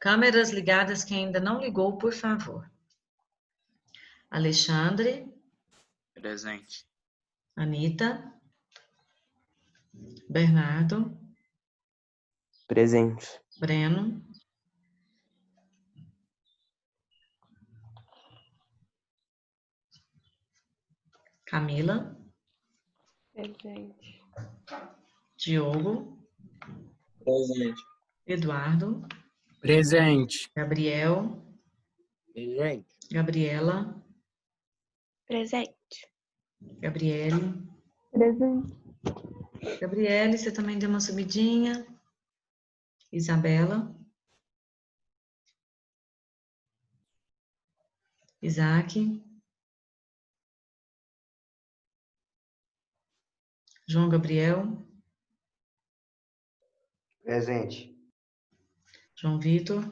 Câmeras ligadas, quem ainda não ligou, por favor. Alexandre, Presente. Anita, Bernardo, Presente. Breno, Camila, Presente. Diogo, Presente. Eduardo, Presente. Gabriel, Presente. Gabriela, Presente. Gabriele. Presente. Gabriele, você também deu uma subidinha. Isabela. Isaac. João Gabriel. Presente. João Vitor.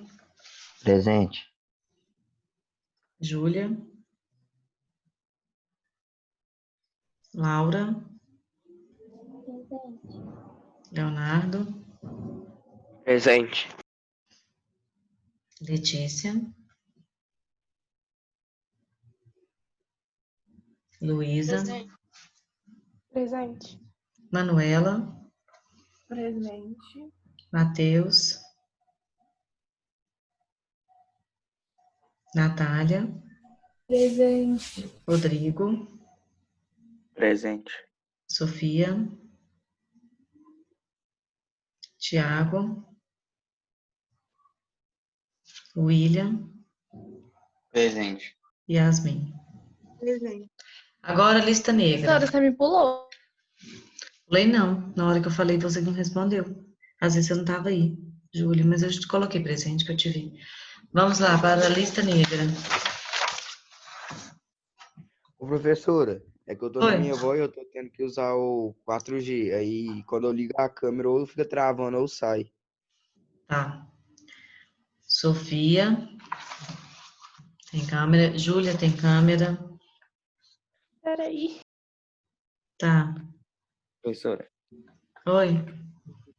Presente. Júlia. Laura. Leonardo. Presente. Letícia. Luísa. Presente. Manuela. Presente. Mateus. Natália. Presente. Rodrigo. Presente. Sofia. Tiago. William. Presente. Yasmin. Presente. Agora, lista negra. Professora, você me pulou. Falei não. Na hora que eu falei, você não respondeu. Às vezes você não estava aí, Júlia, mas eu te coloquei presente que eu te vi. Vamos lá, para a lista negra. Ô, professora, é que eu tô Oi. na minha avó e eu tô tendo que usar o 4G. Aí, quando eu ligo a câmera, ou fica travando ou sai. Tá. Sofia. Tem câmera. Júlia tem câmera. Peraí. Tá. Professora, Oi.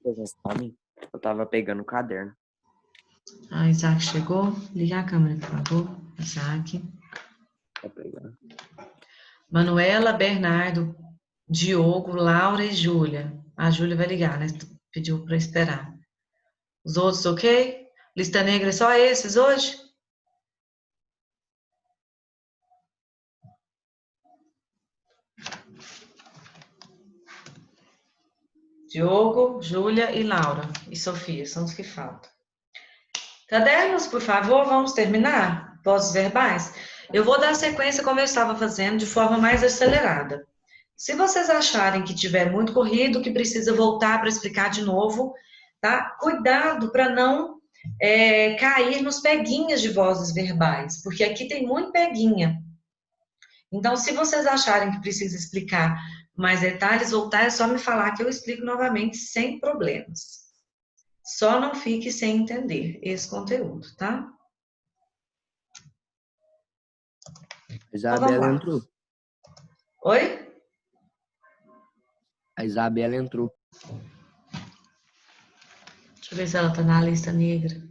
presente pra mim? Eu tava pegando o caderno. A Isaac chegou. Liga a câmera, por favor. Isaac. Tá pegando. Manuela, Bernardo, Diogo, Laura e Júlia. A Júlia vai ligar, né? Pediu para esperar. Os outros, ok? Lista negra é só esses hoje? Diogo, Júlia e Laura. E Sofia, são os que faltam. Cadernos, por favor, vamos terminar? Vozes verbais? Eu vou dar sequência como eu estava fazendo, de forma mais acelerada. Se vocês acharem que tiver muito corrido, que precisa voltar para explicar de novo, tá? Cuidado para não cair nos peguinhas de vozes verbais, porque aqui tem muito peguinha. Então, se vocês acharem que precisa explicar mais detalhes, voltar é só me falar que eu explico novamente sem problemas. Só não fique sem entender esse conteúdo, tá? A Então, vamos Isabela lá. entrou. Oi? A Isabela entrou. Deixa eu ver se ela tá na lista negra.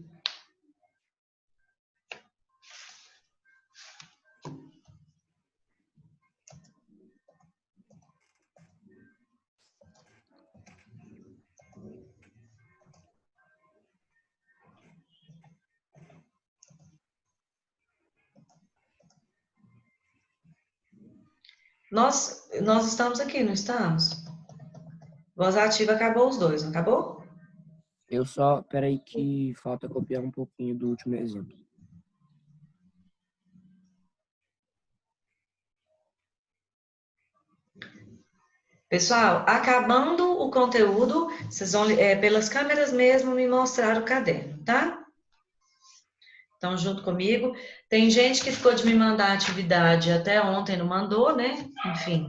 Nós estamos aqui, não estamos? Voz ativa acabou os dois, não acabou? Eu só, peraí que falta copiar um pouquinho do último exemplo. Pessoal, acabando o conteúdo, vocês vão, pelas câmeras mesmo, me mostrar o caderno, tá? Então, junto comigo. Tem gente que ficou de me mandar atividade até ontem, não mandou, né? Enfim.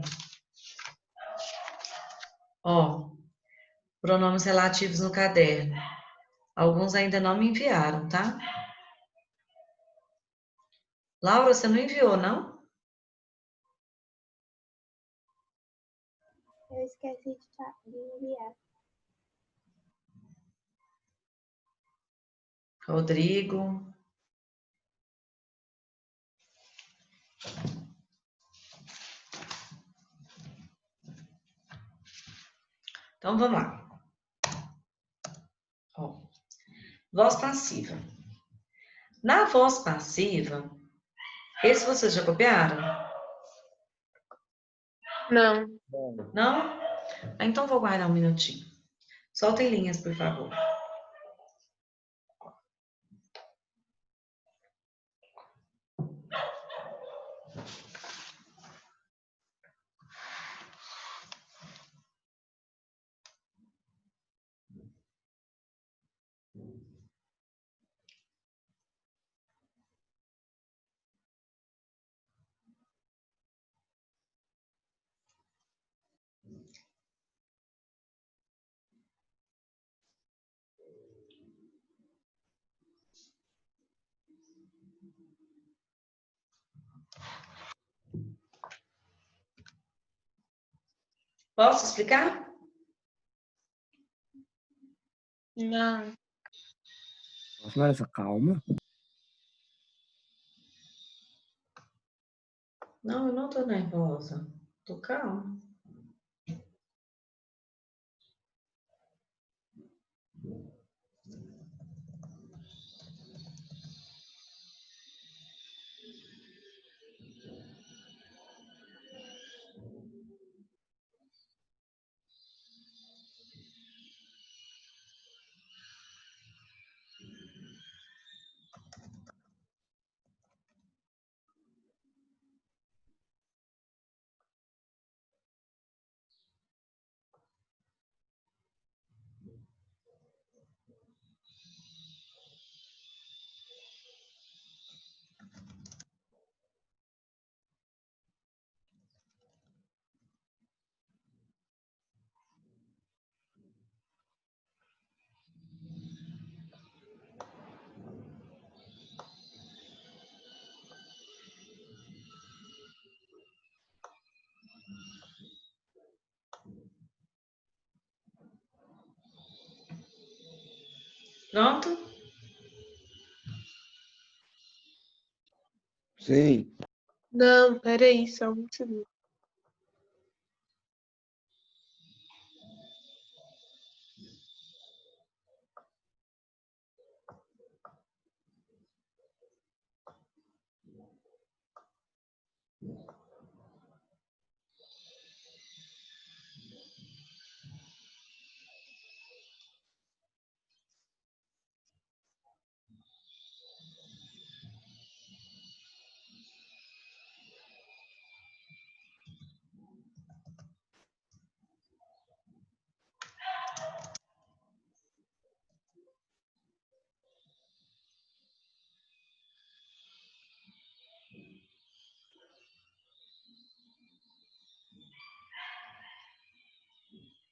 Ó, pronomes relativos no caderno. Alguns ainda não me enviaram, tá? Laura, você não enviou, não? Eu esqueci de enviar. Rodrigo. Então, vamos lá. Ó, voz passiva. Na voz passiva, esse vocês já copiaram? Não. Não? Então, vou guardar um minutinho. Soltem linhas, por favor. Posso explicar? Não. Posso dar essa calma? Não, eu não tô nervosa. Tô calma. Pronto? Sim. Não, peraí, só um segundo.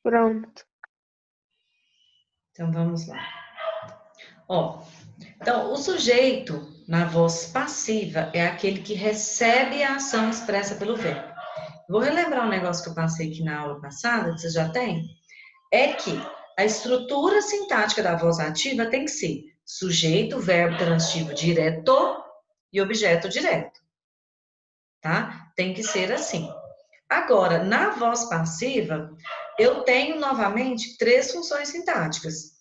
Pronto. Então, vamos lá. Ó, então, o sujeito na voz passiva é aquele que recebe a ação expressa pelo verbo. Vou relembrar um negócio que eu passei aqui na aula passada, que você já tem, é que a estrutura sintática da voz ativa tem que ser sujeito, verbo transitivo direto e objeto direto, tá? Tem que ser assim. Agora, na voz passiva, eu tenho novamente três funções sintáticas.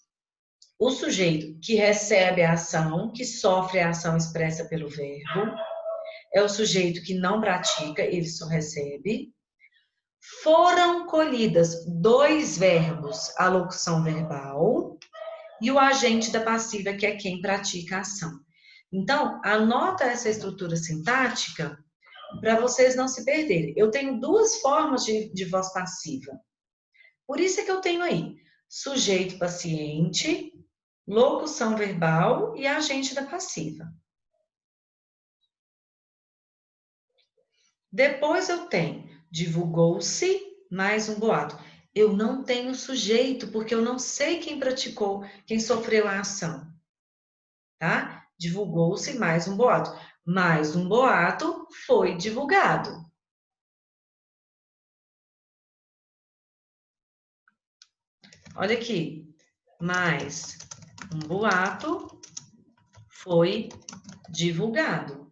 O sujeito que recebe a ação, que sofre a ação expressa pelo verbo, é o sujeito que não pratica, ele só recebe. Foram colhidas dois verbos, a locução verbal e o agente da passiva, que é quem pratica a ação. Então, anota essa estrutura sintática para vocês não se perderem. Eu tenho duas formas de voz passiva. Por isso é que eu tenho aí sujeito paciente, locução verbal e agente da passiva. Depois eu tenho divulgou-se mais um boato. Eu não tenho sujeito, porque eu não sei quem praticou, quem sofreu a ação. Tá? Divulgou-se mais um boato. Mais um boato foi divulgado. Olha aqui. Mais um boato foi divulgado.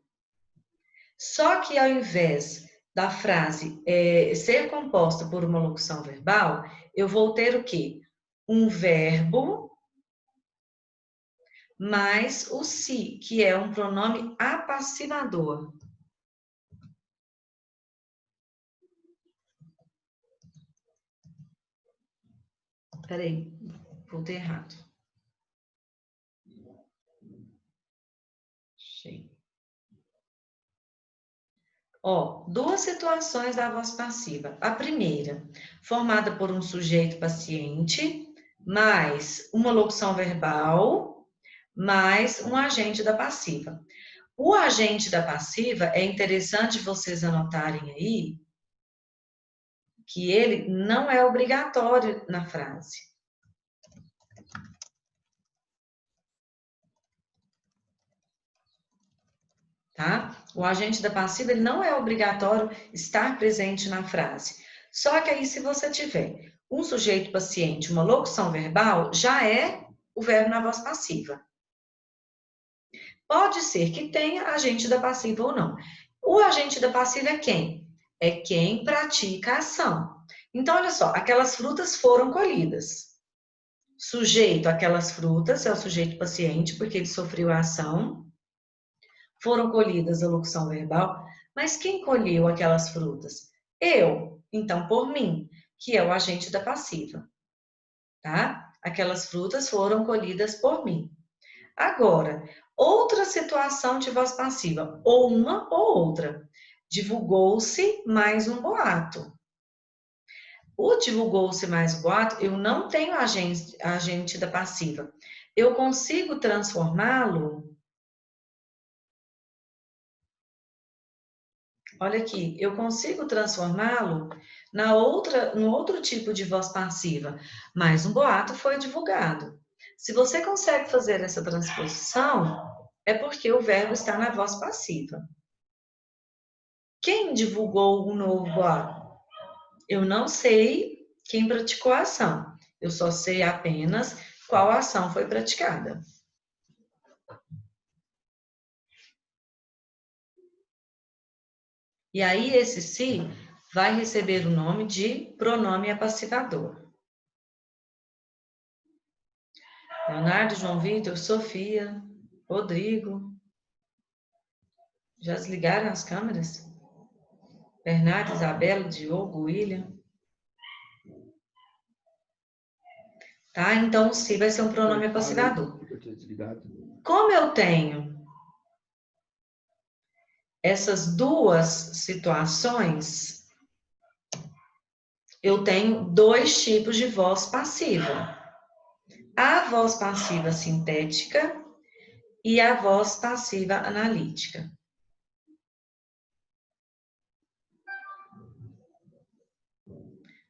Só que ao invés da frase ser composta por uma locução verbal, eu vou ter o quê? Um verbo mais o se, que é um pronome apassivador. Peraí, voltei errado. Achei. Ó, duas situações da voz passiva. A primeira, formada por um sujeito paciente, mais uma locução verbal, mais um agente da passiva. O agente da passiva, é interessante vocês anotarem aí, que ele não é obrigatório na frase. Tá? O agente da passiva ele não é obrigatório estar presente na frase. Só que aí, se você tiver um sujeito paciente, uma locução verbal, já é o verbo na voz passiva. Pode ser que tenha agente da passiva ou não. O agente da passiva é quem? É quem pratica a ação. Então, olha só, aquelas frutas foram colhidas. Sujeito aquelas frutas é o sujeito paciente, porque ele sofreu a ação. Foram colhidas a locução verbal, mas quem colheu aquelas frutas? Eu, então por mim, que é o agente da passiva, tá? Aquelas frutas foram colhidas por mim. Agora, outra situação de voz passiva, ou uma ou outra. Divulgou-se mais um boato. O divulgou-se mais um boato, eu não tenho agente da passiva. Eu consigo transformá-lo. Olha aqui, eu consigo transformá-lo no outro tipo de voz passiva, mas um boato foi divulgado. Se você consegue fazer essa transposição, é porque o verbo está na voz passiva. Quem divulgou o novo boato? Eu não sei quem praticou a ação. Eu só sei apenas qual ação foi praticada. E aí, esse se vai receber o nome de pronome apassivador. Leonardo, João Vitor, Sofia, Rodrigo. Já desligaram as câmeras? Bernardo, Isabela, Diogo, William. Tá? Então, o se vai ser um pronome apassivador. Como eu tenho essas duas situações, eu tenho dois tipos de voz passiva. A voz passiva sintética e a voz passiva analítica.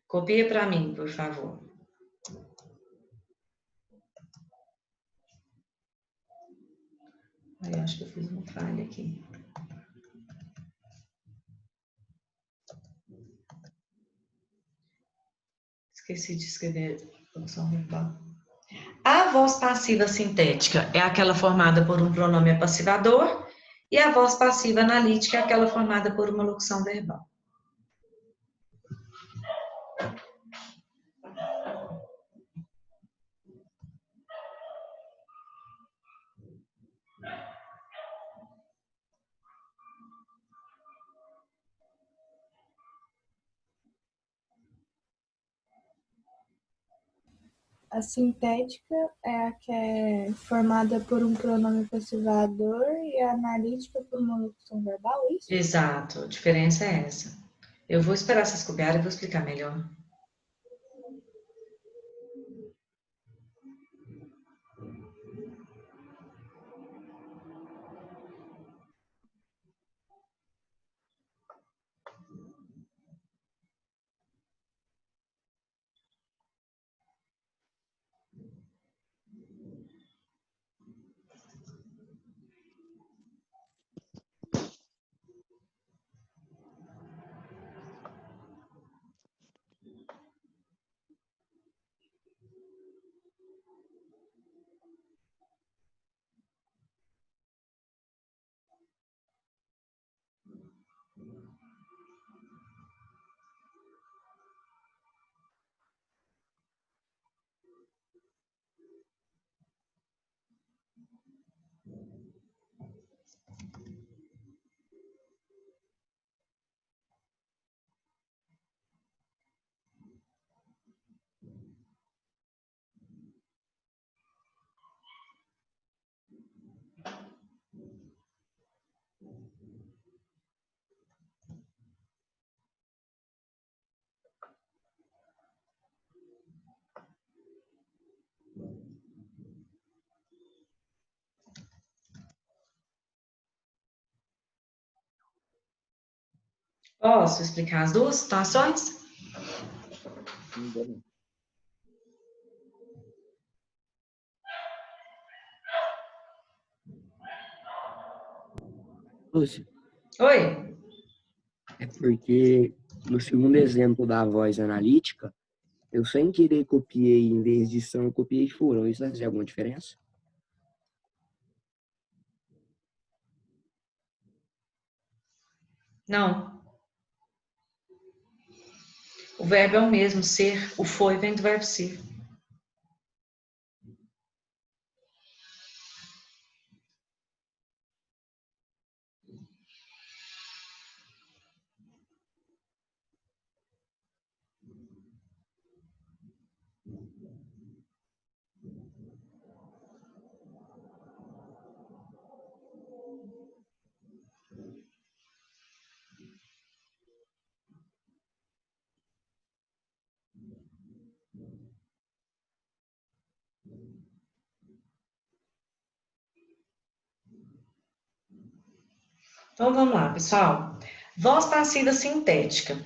Copia para mim, por favor. Aí, acho que eu fiz uma falha aqui. Esqueci de escrever função verbal. A voz passiva sintética é aquela formada por um pronome apassivador e a voz passiva analítica é aquela formada por uma locução verbal. A sintética é a que é formada por um pronome passivador e a analítica por uma locução verbal, é isso? Exato, a diferença é essa. Eu vou esperar vocês copiarem e vou explicar melhor. Posso explicar as duas situações? Lúcia, Oi? é porque no segundo exemplo da voz analítica, eu sem querer copiei, em vez de são, eu copiei foram. Isso vai fazer alguma diferença? Não. O verbo é o mesmo, ser. O foi vem do verbo ser. Então, vamos lá, pessoal. Voz passiva sintética.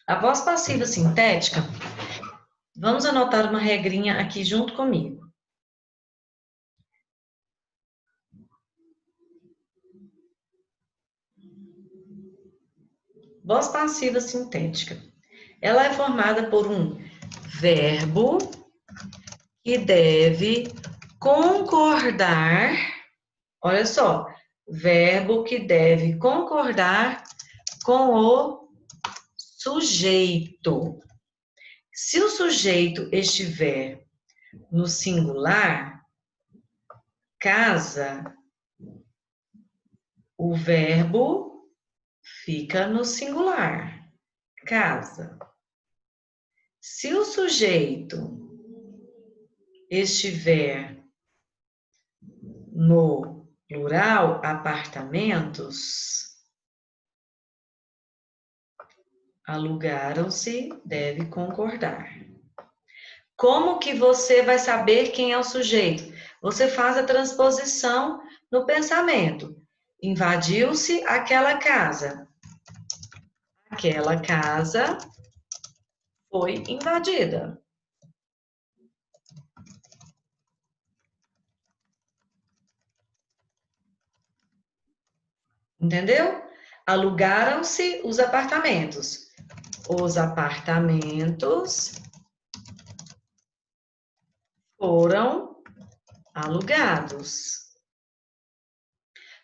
A voz passiva sintética, vamos anotar uma regrinha aqui junto comigo. Voz passiva sintética. Ela é formada por um verbo que deve concordar. Olha só, verbo que deve concordar com o sujeito. Se o sujeito estiver no singular, casa, o verbo fica no singular, casa. Se o sujeito estiver no plural, apartamentos, alugaram-se, deve concordar. Como que você vai saber quem é o sujeito? Você faz a transposição no pensamento. Invadiu-se aquela casa. Aquela casa foi invadida. Entendeu? Alugaram-se os apartamentos. Os apartamentos foram alugados.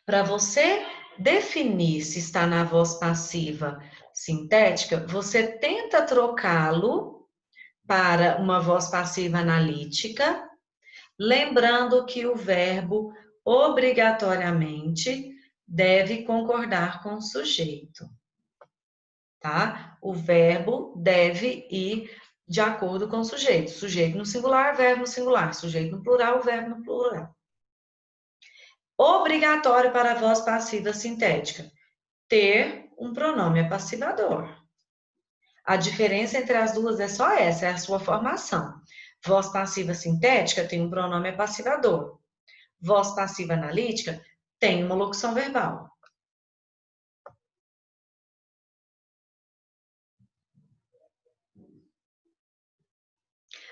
Para você definir se está na voz passiva sintética, você tenta trocá-lo para uma voz passiva analítica, lembrando que o verbo obrigatoriamente deve concordar com o sujeito, tá? O verbo deve ir de acordo com o sujeito. Sujeito no singular, verbo no singular. Sujeito no plural, verbo no plural. Obrigatório para a voz passiva sintética, ter um pronome apassivador. A diferença entre as duas é só essa, é a sua formação. Voz passiva sintética tem um pronome apassivador. Voz passiva analítica tem uma locução verbal.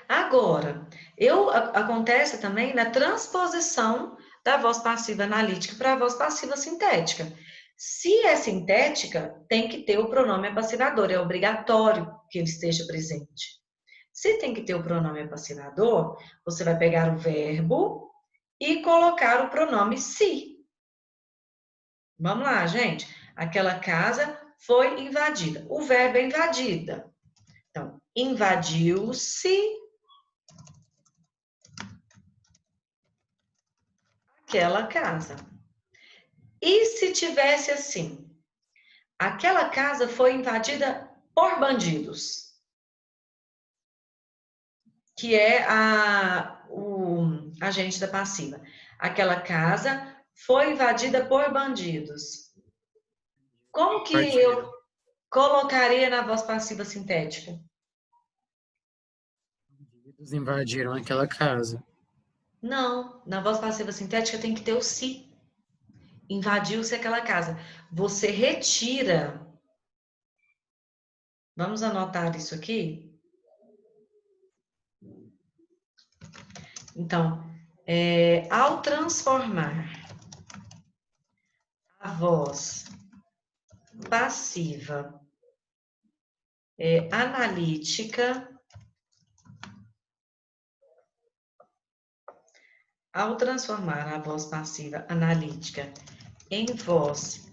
Agora, acontece também na transposição da voz passiva analítica para a voz passiva sintética. Se é sintética, tem que ter o pronome apassivador, é obrigatório que ele esteja presente. Se tem que ter o pronome apassivador, você vai pegar o verbo e colocar o pronome se. Vamos lá, gente. Aquela casa foi invadida. O verbo é invadida. Então, invadiu-se aquela casa. E se tivesse assim, aquela casa foi invadida por bandidos, que é o agente da passiva. Aquela casa foi invadida por bandidos. Como que eu colocaria na voz passiva sintética? Eles invadiram aquela casa. Não, na voz passiva sintética tem que ter o se. Invadiu-se aquela casa. Você retira. Vamos anotar isso aqui? Então, ao transformar a voz passiva analítica, ao transformar a voz passiva analítica em voz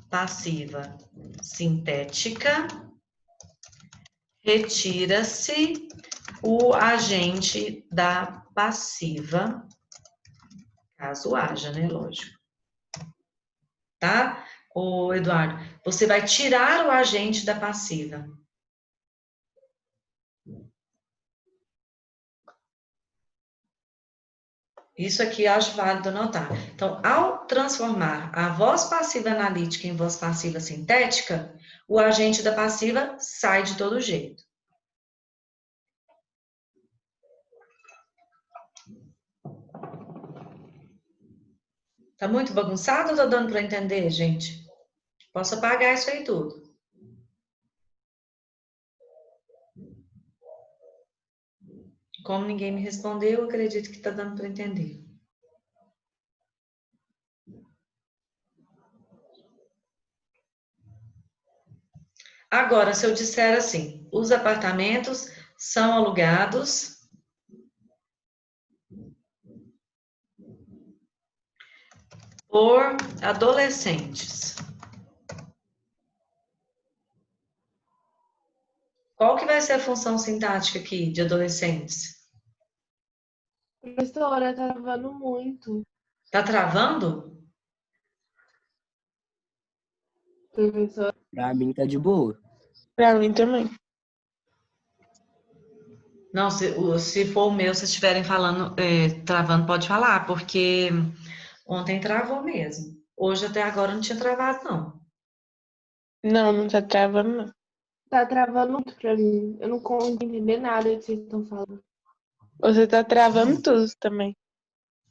passiva sintética, retira-se o agente da passiva, caso haja, né? Lógico. Tá? Ô, Eduardo, você vai tirar o agente da passiva. Isso aqui eu acho válido notar. Então, ao transformar a voz passiva analítica em voz passiva sintética, o agente da passiva sai de todo jeito. Tá muito bagunçado ou tá dando para entender, gente? Posso apagar isso aí tudo. Como ninguém me respondeu, eu acredito que tá dando para entender. Agora, se eu disser assim, os apartamentos são alugados por adolescentes. Qual que vai ser a função sintática aqui de adolescentes? Professora, tá travando muito. Tá travando? Professora, Pra mim tá de boa. pra mim também. Não, se for o meu, se estiverem falando, travando, pode falar, porque ontem travou mesmo. Hoje até agora não tinha travado, não. Não, não tá travando, não. Tá travando muito pra mim. Eu não consigo entender nada do que vocês estão falando. Você tá travando tudo também.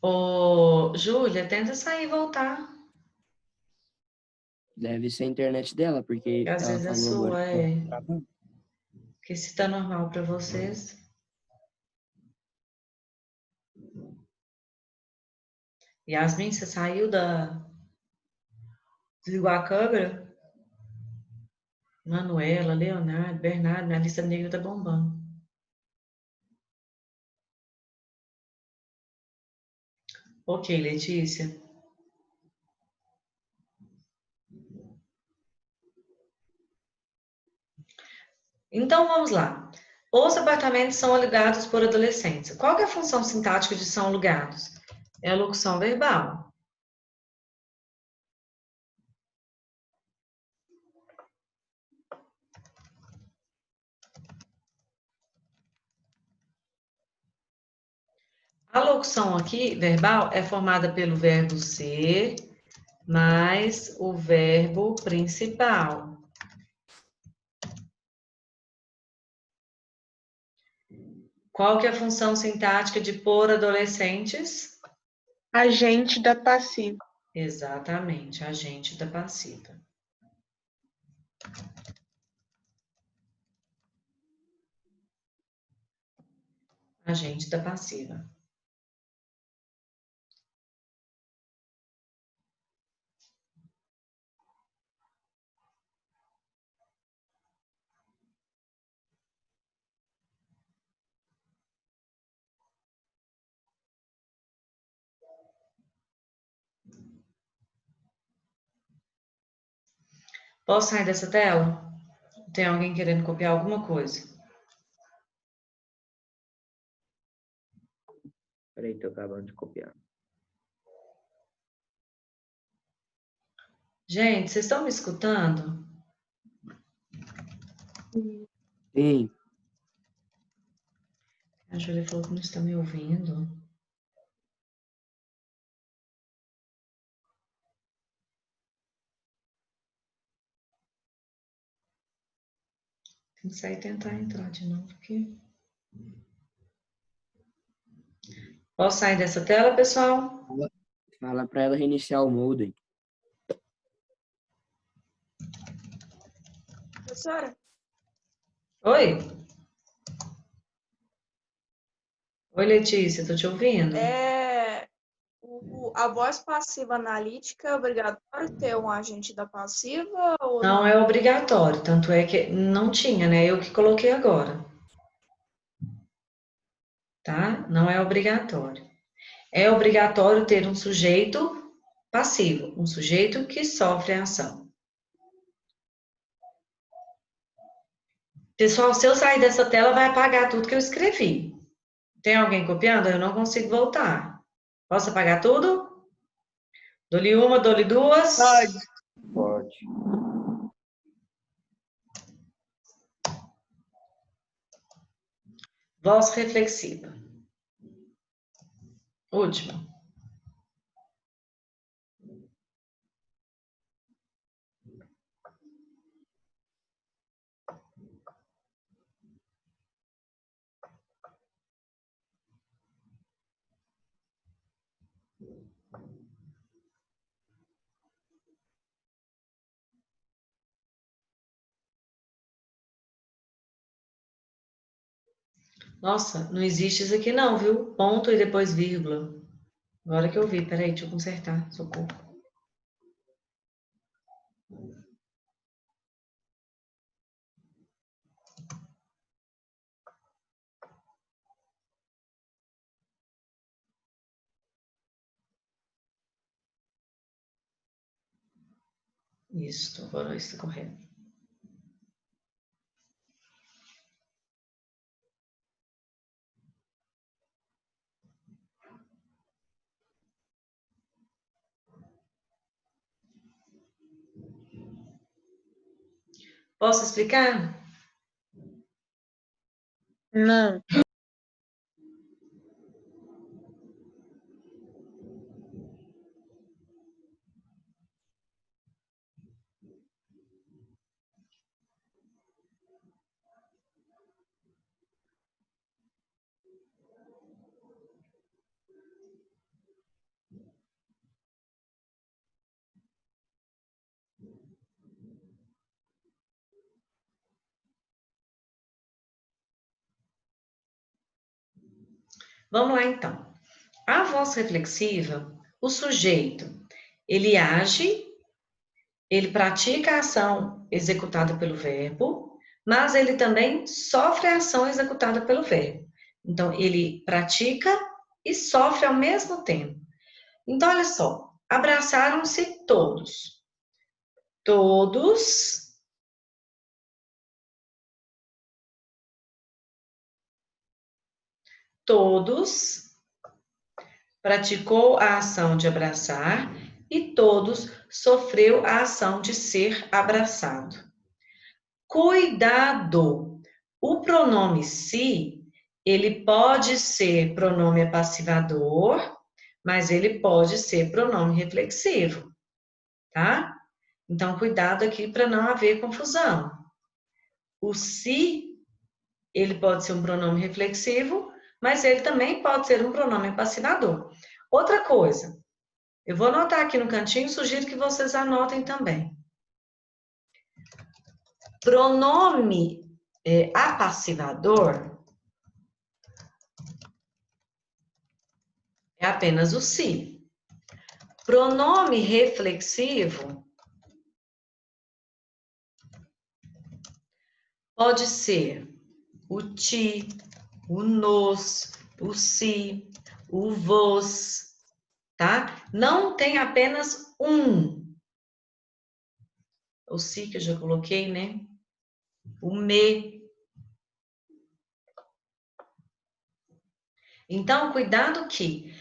Ô, Júlia, tenta sair e voltar. Deve ser a internet dela, porque Às ela vezes é falou agora sua, que tá travando. Porque se tá normal para vocês. Yasmin, você saiu desligou a câmera? Manuela, Leonardo, Bernardo, minha lista negra tá bombando. Ok, Letícia. Então, vamos lá. Os apartamentos são alugados por adolescentes. Qual que é a função sintática de são alugados? É a locução verbal. A locução aqui, verbal, é formada pelo verbo ser mais o verbo principal. Qual que é a função sintática de por adolescentes? Agente da passiva. Exatamente, agente da passiva. Agente da passiva. Posso sair dessa tela? Tem alguém querendo copiar alguma coisa? Peraí, tô acabando de copiar. Gente, vocês estão me escutando? Sim. A Júlia falou que não está me ouvindo. Tem que sair e tentar entrar de novo aqui. Posso sair dessa tela, pessoal? Fala para ela reiniciar o modem. Professora, Oi? Oi, Letícia, estou te ouvindo. a voz passiva analítica é obrigatório ter um agente da passiva ou Não é obrigatório, tanto é que não tinha, né? Eu que coloquei agora. Tá? Não é obrigatório. É obrigatório ter um sujeito passivo, um sujeito que sofre a ação. Pessoal, se eu sair dessa tela, vai apagar tudo que eu escrevi. Tem alguém copiando? Eu não consigo voltar. Posso apagar tudo? Dou-lhe uma, dou-lhe duas? Pode. Voz reflexiva. Última. Nossa, não existe isso aqui não, viu? Ponto e depois vírgula. Agora que eu vi, peraí, deixa eu consertar, socorro. Isso, agora está correto. Posso explicar? Não. Vamos lá, então. A voz reflexiva, o sujeito, ele age, ele pratica a ação executada pelo verbo, mas ele também sofre a ação executada pelo verbo. Então, ele pratica e sofre ao mesmo tempo. Então, olha só, abraçaram-se todos. Todos praticou a ação de abraçar e todos sofreu a ação de ser abraçado. Cuidado! O pronome se, ele pode ser pronome passivador, mas ele pode ser pronome reflexivo, tá? Então, cuidado aqui para não haver confusão. O se, ele pode ser um pronome reflexivo, mas ele também pode ser um pronome passivador. Outra coisa, eu vou anotar aqui no cantinho, sugiro que vocês anotem também. Pronome apassivador é apenas o se. Pronome reflexivo pode ser o ti, o nos, o si, o vos, tá? Não tem apenas um. O si que eu já coloquei, né? O me. Então, cuidado que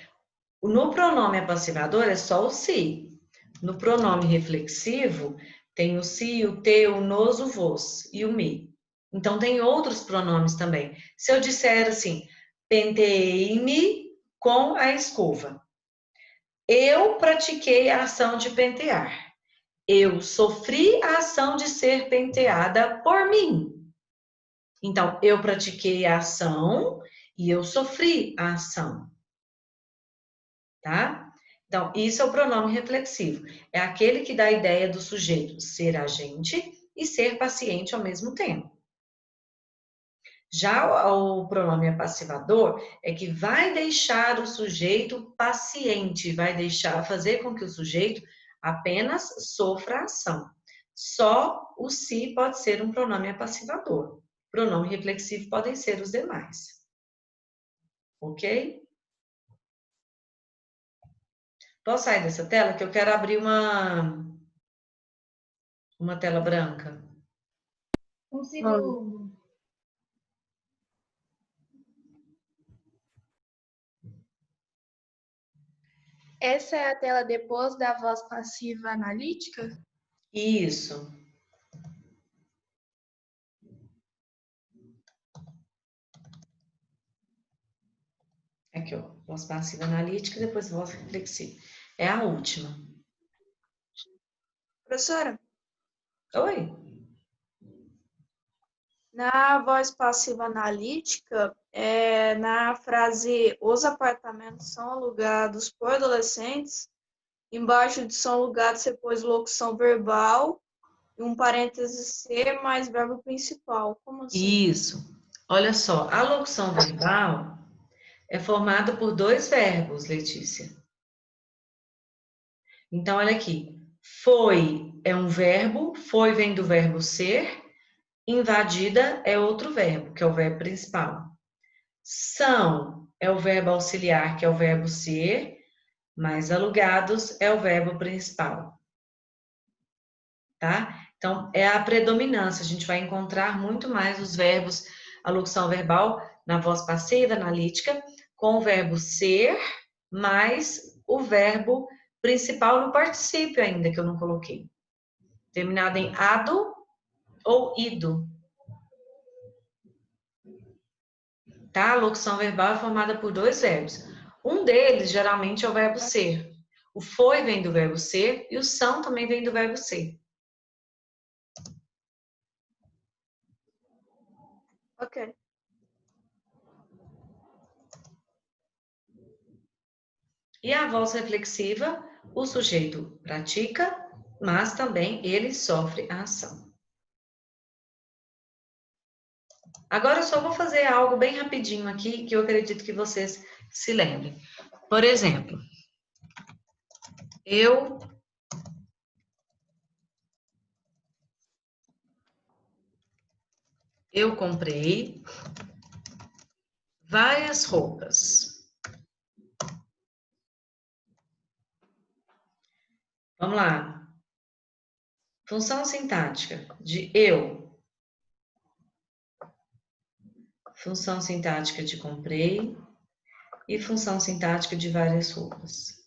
no pronome apassivador é só o se. no pronome reflexivo, tem o si, o te, o nos, o vos e o me. Então, tem outros pronomes também. Se eu disser assim, penteei-me com a escova. Eu pratiquei a ação de pentear. Eu sofri a ação de ser penteada por mim. Então, eu pratiquei a ação e eu sofri a ação. Tá? Então, isso é o pronome reflexivo. É aquele que dá a ideia do sujeito ser agente e ser paciente ao mesmo tempo. Já o pronome apassivador é que vai deixar o sujeito paciente, vai fazer com que o sujeito apenas sofra a ação. Só o se pode ser um pronome apassivador. Pronome reflexivo podem ser os demais. Ok? Posso sair dessa tela? Que eu quero abrir uma tela branca. Um segundo. Essa é a tela depois da voz passiva analítica? Isso. Aqui, ó. Voz passiva analítica e depois voz reflexiva. É a última. Professora, Oi? na voz passiva analítica, na frase os apartamentos são alugados por adolescentes, embaixo de são alugados você pôs locução verbal e um parênteses C mais verbo principal. Como assim? Isso. Olha só, a locução verbal é formada por dois verbos, Letícia. Então, olha aqui. Foi é um verbo, foi vem do verbo ser, invadida é outro verbo, que é o verbo principal. São é o verbo auxiliar, que é o verbo ser, mas alugados é o verbo principal. Tá? Então, é a predominância. A gente vai encontrar muito mais os verbos, a locução verbal na voz passiva analítica, com o verbo ser, mais o verbo principal no particípio ainda, que eu não coloquei. Terminado em ado ou ido. Tá? A locução verbal é formada por dois verbos. Um deles, geralmente, é o verbo ser. O foi vem do verbo ser e o são também vem do verbo ser. Ok. E a voz reflexiva, o sujeito pratica, mas também ele sofre a ação. Agora eu só vou fazer algo bem rapidinho aqui, que eu acredito que vocês se lembrem. Por exemplo, eu comprei várias roupas. Vamos lá. Função sintática de eu. Função sintática de comprei. E função sintática de várias roupas.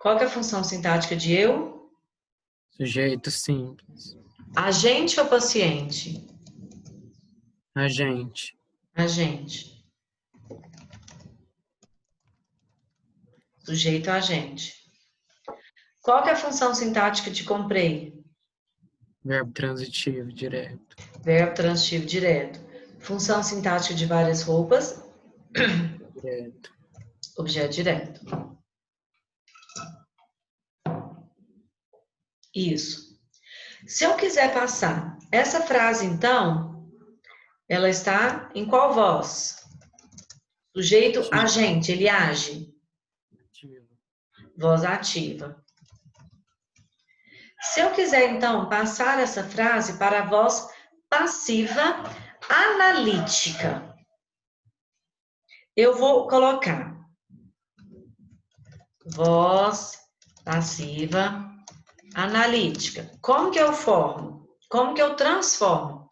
Qual que é a função sintática de eu? Sujeito simples. Agente ou paciente? Agente. Agente. Sujeito agente. Qual que é a função sintática de comprei? Verbo transitivo direto. Verbo transitivo direto. Função sintática de várias roupas? Direto. Objeto direto. Isso. Se eu quiser passar essa frase, então, ela está em qual voz? Sujeito agente, ele age. Ativo. Voz ativa. Se eu quiser, então, passar essa frase para a voz passiva analítica, eu vou colocar voz passiva analítica. Como que eu formo? Como que eu transformo?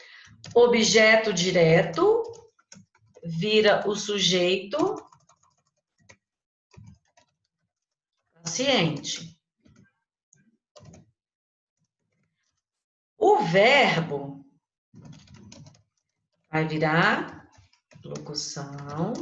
Objeto direto vira o sujeito paciente. O verbo vai virar locução